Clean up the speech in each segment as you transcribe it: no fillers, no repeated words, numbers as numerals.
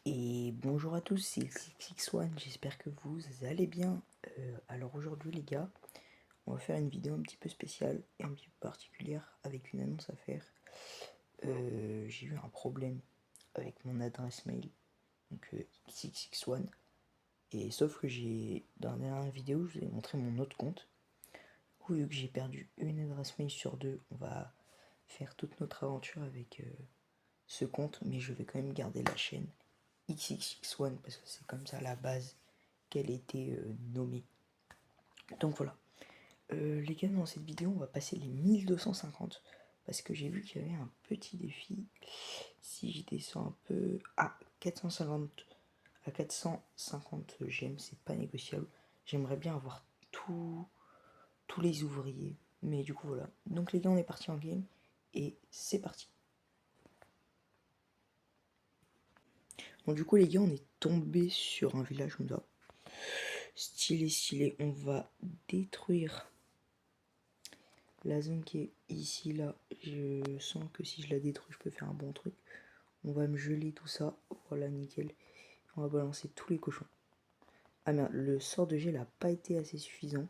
Et bonjour à tous, c'est XXX1, j'espère que vous allez bien. Alors aujourd'hui les gars, on va faire une vidéo un petit peu spéciale et un petit peu particulière avec une annonce à faire. J'ai eu un problème avec mon adresse mail, donc XXX1, et sauf que dans la dernière vidéo, je vous ai montré mon autre compte. Du coup, vu que j'ai perdu une adresse mail sur deux, on va faire toute notre aventure avec ce compte, mais je vais quand même garder la chaîne XXX1 parce que c'est comme ça à la base qu'elle était nommée. Donc voilà. Les gars, dans cette vidéo, on va passer les 1250 parce que j'ai vu qu'il y avait un petit défi. Si je descends un peu à 450 gemmes, c'est pas négociable. J'aimerais bien avoir tous les ouvriers, mais du coup voilà. Donc les gars, on est parti en game et c'est parti. Donc du coup les gars, on est tombé sur un village comme ça. Stylé, on va détruire la zone qui est ici, là. Je sens que si je la détruis, je peux faire un bon truc. On va me geler tout ça, voilà, nickel. On va balancer tous les cochons. Ah merde, le sort de gel n'a pas été assez suffisant.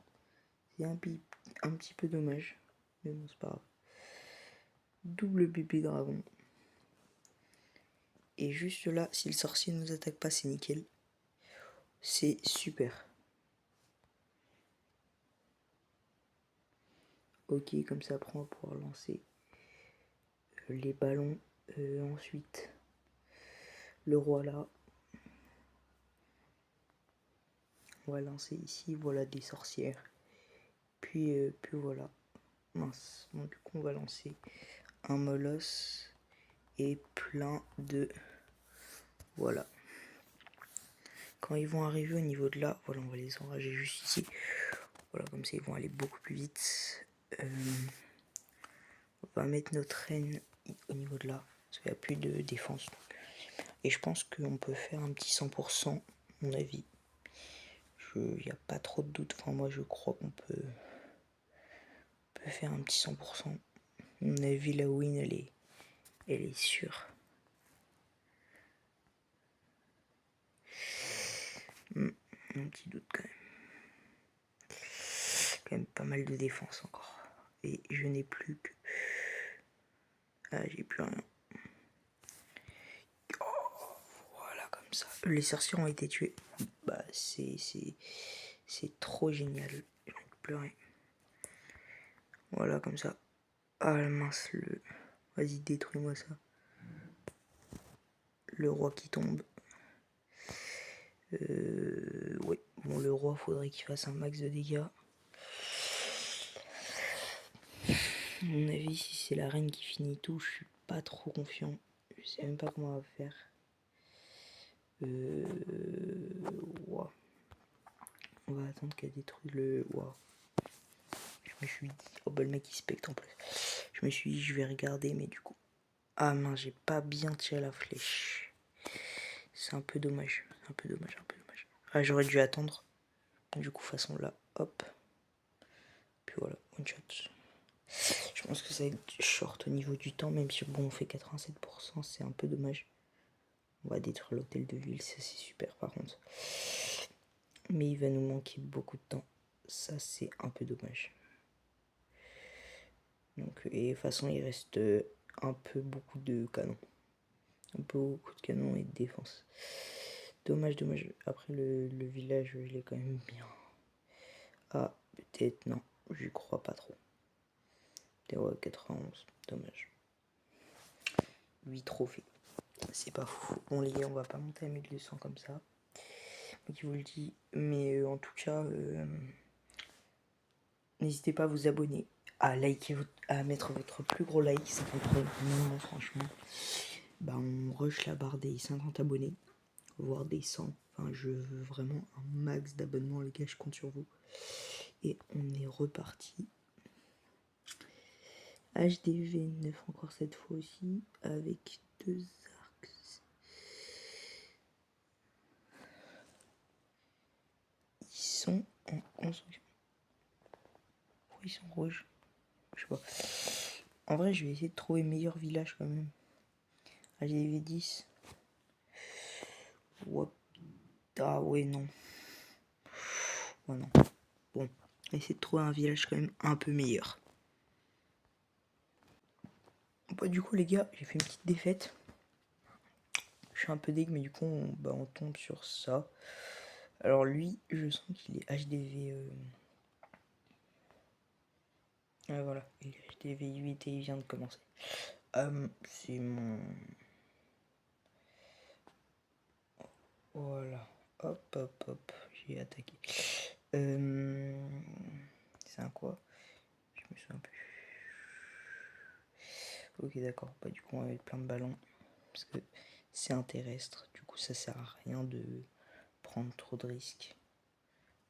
C'est un petit peu dommage, mais bon, c'est pas grave. Double bébé dragon. Et juste là, si le sorcier ne nous attaque pas, c'est nickel. C'est super. Ok, comme ça, après on va pouvoir lancer les ballons. Ensuite, le roi là. On va lancer ici, voilà, des sorcières. Puis voilà. Mince. Donc du coup, on va lancer un molosse et plein de... Voilà. Quand ils vont arriver au niveau de là, voilà, on va les enrager juste ici. Voilà, comme ça, ils vont aller beaucoup plus vite. On va mettre notre reine au niveau de là, parce qu'il n'y a plus de défense. Et je pense qu'on peut faire un petit 100%, à mon avis. Il n'y a pas trop de doute. Enfin, moi, je crois qu'on peut faire un petit 100%. À mon avis, la win, elle est sûre. Un petit doute quand même. Quand même pas mal de défense encore. Et je n'ai plus que... Ah, j'ai plus rien. Oh, voilà, comme ça. Les sorciers ont été tués. Bah, c'est trop génial. J'ai envie de pleurer. Voilà, comme ça. Ah, mince, Vas-y, détruis-moi ça. Le roi qui tombe. Oui. Bon, le roi, faudrait qu'il fasse un max de dégâts. À mon avis, si c'est la reine qui finit tout, je suis pas trop confiant. Je sais même pas comment on va faire. Wow. On va attendre qu'elle détruise le... Wow. Je me suis dit... Oh bah le mec il spectre en plus. Je me suis dit je vais regarder mais du coup... Ah mince, j'ai pas bien tiré la flèche. C'est un peu dommage. Un peu dommage. Ah, j'aurais dû attendre. Du coup façon là, hop. Puis voilà, one shot. Je pense que ça va être short au niveau du temps, même si bon on fait 87%, c'est un peu dommage. On va détruire l'hôtel de ville, ça c'est super par contre. Mais il va nous manquer beaucoup de temps. Ça c'est un peu dommage. Donc, et de toute façon il reste un peu beaucoup de canons. Un peu beaucoup de canons et de défense. Dommage. Après le village je l'ai quand même bien. Ah peut-être non, j'y crois pas trop. Ouais, 91, dommage. 8 trophées. C'est pas fou. Bon les gars, on va pas monter à 1200 comme ça. Donc je vous le dis. Mais en tout cas, n'hésitez pas à vous abonner, à liker, à mettre votre plus gros like. Ça fait vraiment franchement. Bah on rush la barre des 50 abonnés, voire des 100. Enfin je veux vraiment un max d'abonnements les gars, je compte sur vous. Et on est reparti. HDV9 encore cette fois aussi, avec 2 arcs. Ils sont en construction. Pourquoi ils sont rouges? Je sais pas. En vrai, je vais essayer de trouver meilleur village quand même. HDV10. Ouais. Ah ouais, non. Oh non. Bon, on va essayer de trouver un village quand même un peu meilleur. Bah, du coup, les gars, j'ai fait une petite défaite. Je suis un peu deg, mais du coup, on tombe sur ça. Alors, lui, je sens qu'il est HDV. Ouais, voilà, il est HDV 8 et il vient de commencer. C'est mon. Voilà. Hop, hop, hop. J'ai attaqué. C'est un quoi? Je me souviens plus. Ok, d'accord. Bah, du coup, on va mettre plein de ballons. Parce que c'est un terrestre. Du coup, ça sert à rien de prendre trop de risques.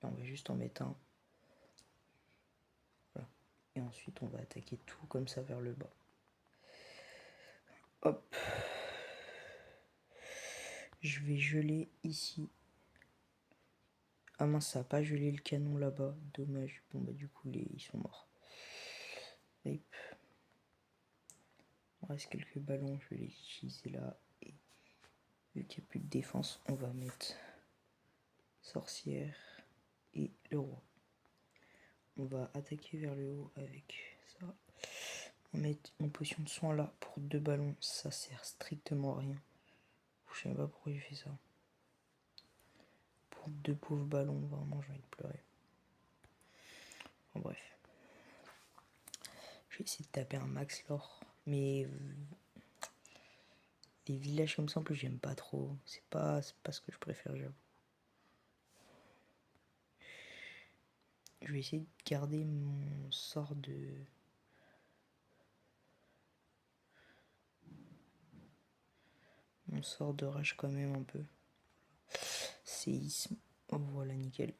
Là, on va juste en mettre un. Voilà. Et ensuite, on va attaquer tout comme ça vers le bas. Hop. Je vais geler ici. Ah mince, ça n'a pas gelé le canon là-bas. Dommage. Bon, bah, du coup, ils sont morts. Hop. Il reste quelques ballons. Je vais les utiliser là. Et vu qu'il n'y a plus de défense, on va mettre sorcière et le roi. On va attaquer vers le haut avec ça. On va mettre une potion de soin là pour 2 ballons. Ça sert strictement à rien. Je sais pas pourquoi j'ai fait ça. Pour 2 pauvres ballons, vraiment j'ai envie de pleurer. En bref. Je vais essayer de taper un max lore. Mais les villages comme ça en plus j'aime pas trop. C'est pas ce que je préfère, j'avoue. Je vais essayer de garder mon sort de... Mon sort de rage quand même un peu. Séisme. Oh, voilà, nickel.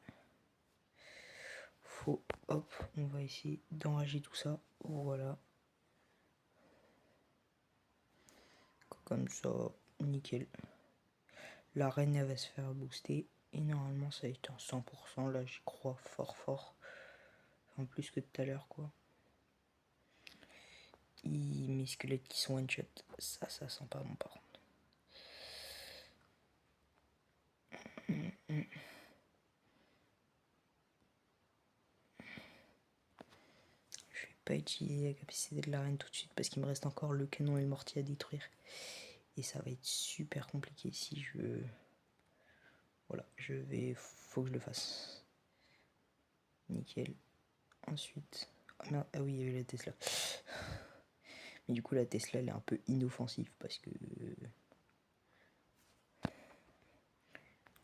Faut, hop, on va essayer d'enrager tout ça. Voilà. Comme ça, nickel. La reine, elle va se faire booster. Et normalement, ça va être un 100%. Là, j'y crois fort, fort. En plus que tout à l'heure, quoi. Et mes squelettes qui sont one-shot. Ça sent pas bon, par contre. Je vais pas utiliser la capacité de la reine tout de suite parce qu'il me reste encore le canon et le mortier à détruire. Et ça va être super compliqué si je... Voilà, faut que je le fasse. Nickel. Ensuite... Oh merde, ah oui, il y avait la Tesla. Mais du coup, la Tesla, elle est un peu inoffensive parce que...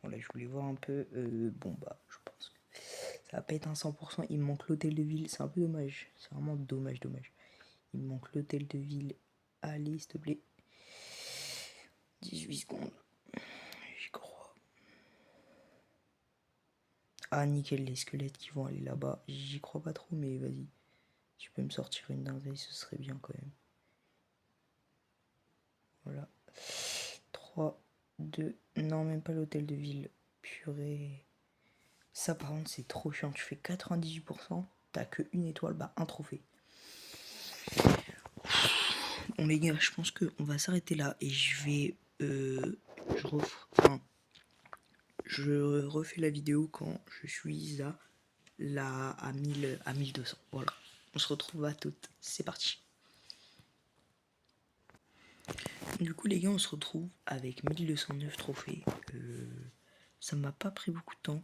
Voilà, je voulais voir un peu... bon, bah, je pense que ça va pas être un 100%. Il me manque l'hôtel de ville. C'est un peu dommage. C'est vraiment dommage. Il me manque l'hôtel de ville. Allez, s'il te plaît. 18 secondes. J'y crois. Ah, nickel, les squelettes qui vont aller là-bas. J'y crois pas trop, mais vas-y. Si je peux me sortir une dinguerie, ce serait bien quand même. Voilà. 3, 2... Non, même pas l'hôtel de ville. Purée. Ça, par contre, c'est trop chiant. Tu fais 98%, t'as que une étoile, bah un trophée. Bon, les gars, je pense qu'on va s'arrêter là et je vais. Je refais la vidéo quand je suis à 1200. Voilà. On se retrouve à toutes. C'est parti. Du coup, les gars, on se retrouve avec 1209 trophées. Ça m'a pas pris beaucoup de temps.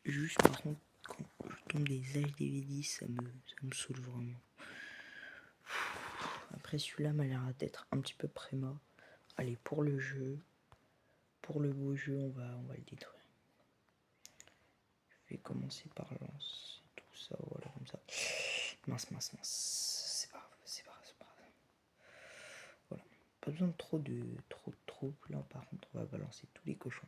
Juste, par contre, quand je tombe des HDV10, ça me saoule vraiment. Après, celui-là m'a l'air d'être un petit peu préma. Allez, pour le jeu, pour le beau jeu, on va le détruire. Je vais commencer par lancer tout ça, voilà, comme ça. Mince. C'est pas grave. Voilà. Pas besoin de trop de troupes. Là, par contre, on va balancer tous les cochons.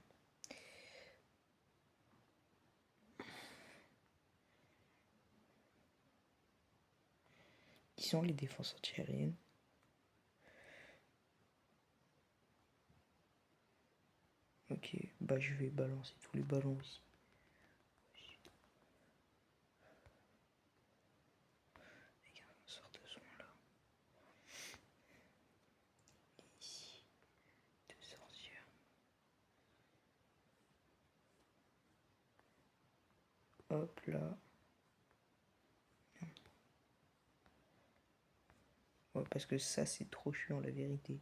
Qui sont les défenses antiaériennes? Ok, bah je vais balancer tous les ballons aussi. Regarde, on sort de son là. Et ici, 2 sorcières. Hop là. Ouais, parce que ça c'est trop chiant la vérité.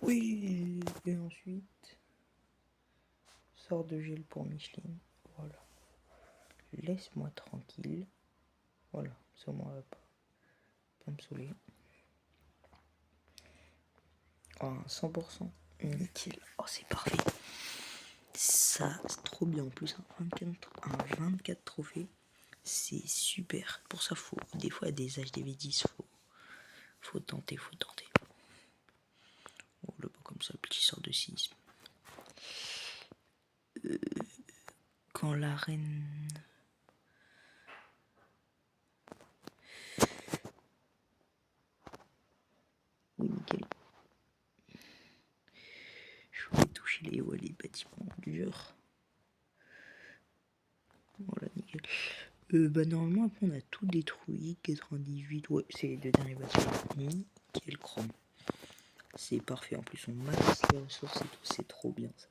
Oui. Et ensuite, sort de gel pour Micheline. Voilà. Laisse-moi tranquille. Voilà, ça moi va pas me saouler. Ah, 100%. Nickel. Oh, c'est parfait. Ça, c'est trop bien. En plus, un 24 trophées, c'est super. Pour ça, faut des fois des HDV 10, faut tenter. Oh, le pas comme ça, petit sort de 6. Quand la reine... Oui, nickel. Je voulais toucher les bâtiments durs. Voilà, nickel. Bah normalement, après, on a tout détruit. 98, ouais, c'est les deux derniers bâtiments. Nickel chrome. C'est parfait. En plus, on masse les ressources et tout. C'est trop bien, ça.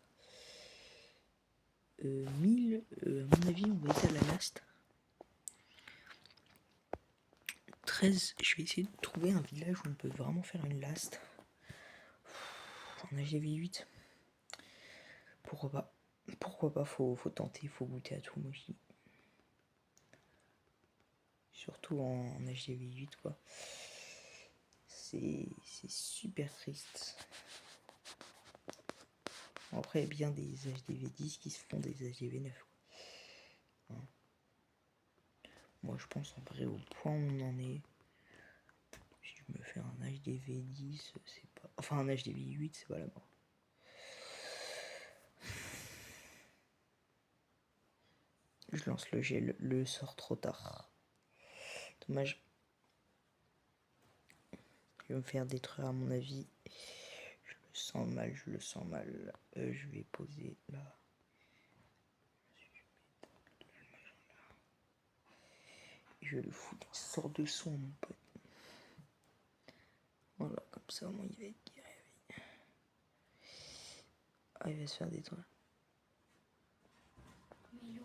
1000, à mon avis, on va être à la last. 13, je vais essayer de trouver un village où on peut vraiment faire une last. En HDV 8. Pourquoi pas, faut tenter, faut goûter à tout, moi je dis. Surtout en HDV 8, quoi. C'est super triste. Après, il y a bien des HDV 10 qui se font des HDV 9. Hein. Moi, je pense en vrai au point où on en est. Si je me fais un HDV 10, c'est pas... Enfin, un HDV 8, c'est pas la mort. Je lance le gel, le sort trop tard. Dommage. Je vais me faire détruire à mon avis. Je le sens mal. Je vais poser là. Je vais le foutre une sorte de son, mon pote. Voilà, comme ça, moi, il va être guéri. Ah, il va se faire détruire.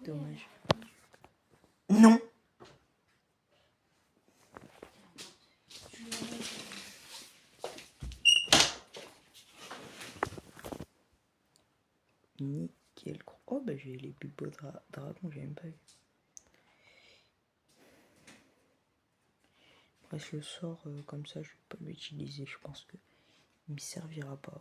Dommage. Non! Nickel. Oh, bah j'ai les plus beaux dragons, j'ai même pas vu. Bref, le sort, comme ça, je vais pas l'utiliser. Je pense que il me servira pas.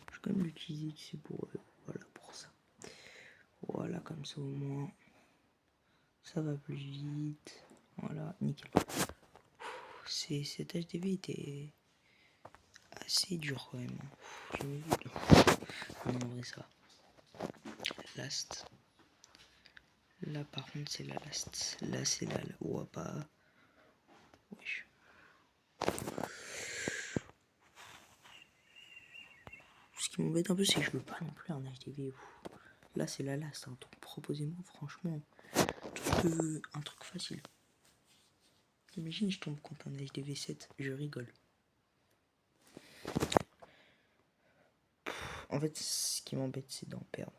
Je vais quand même l'utiliser, c'est pour voilà, pour ça. Voilà, comme ça au moins, ça va plus vite. Voilà, nickel. Cet HDV était assez dur quand même. J'ai vu. Non, en vrai, ça va. Last. Là, par contre, c'est la last. Là, c'est la. Ouah, pas. Wesh. Ce qui m'embête un peu, c'est que je veux pas non plus un HDV. Là, c'est la last. Hein. Donc, proposez-moi, franchement, un truc facile. Imagine, je tombe contre un HDV 7. Je rigole. En fait, ce qui m'embête, c'est d'en perdre.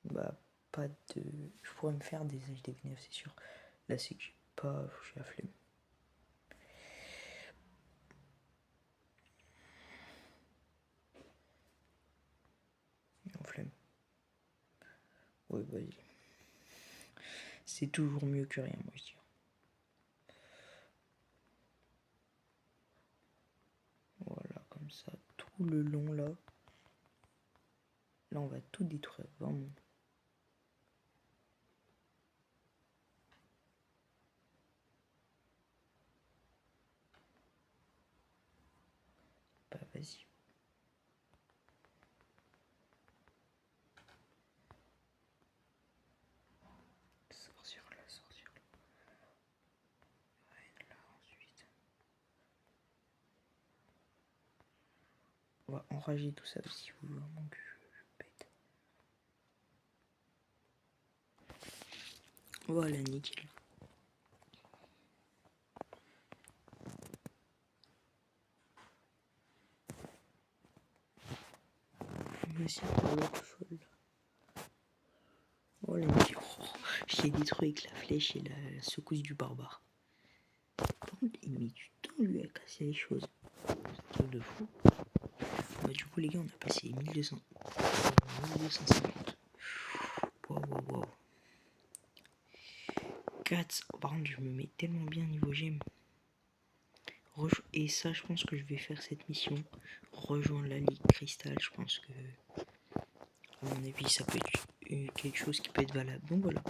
Bah, pas de. Je pourrais me faire des HDV 9, c'est sûr. Là, c'est que j'ai la flemme. En flemme. Ouais, vas-y. C'est toujours mieux que rien, moi, je dis. Voilà, comme ça, tout le long, là. Là, on va tout détruire, vraiment. Bah, vas-y. Sortir là. Ouais, là, ensuite. On va enrager tout ça si vous voulez vraiment que je pète. Voilà, nickel. Voici pour l'autre folle. Oh là, nickel. Oh, j'ai détruit avec la flèche et la secousse du barbare. Par contre, il met du temps lui à casser les choses. C'est un truc de fou. Bah, du coup, les gars, on a passé 1200. 1250. Wow. 4. Par contre, je me mets tellement bien niveau gemme. Et ça, je pense que je vais faire cette mission. Rejoindre la Ligue Cristal. Je pense que, à mon avis, ça peut être quelque chose qui peut être valable. Donc voilà.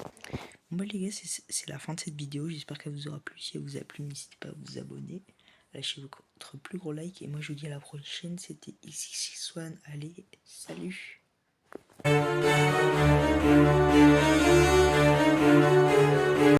Bon bah les gars, c'est la fin de cette vidéo. J'espère qu'elle vous aura plu. Si elle vous a plu, n'hésitez pas à vous abonner. Lâchez votre plus gros like. Et moi, je vous dis à la prochaine. C'était X1. Allez, salut!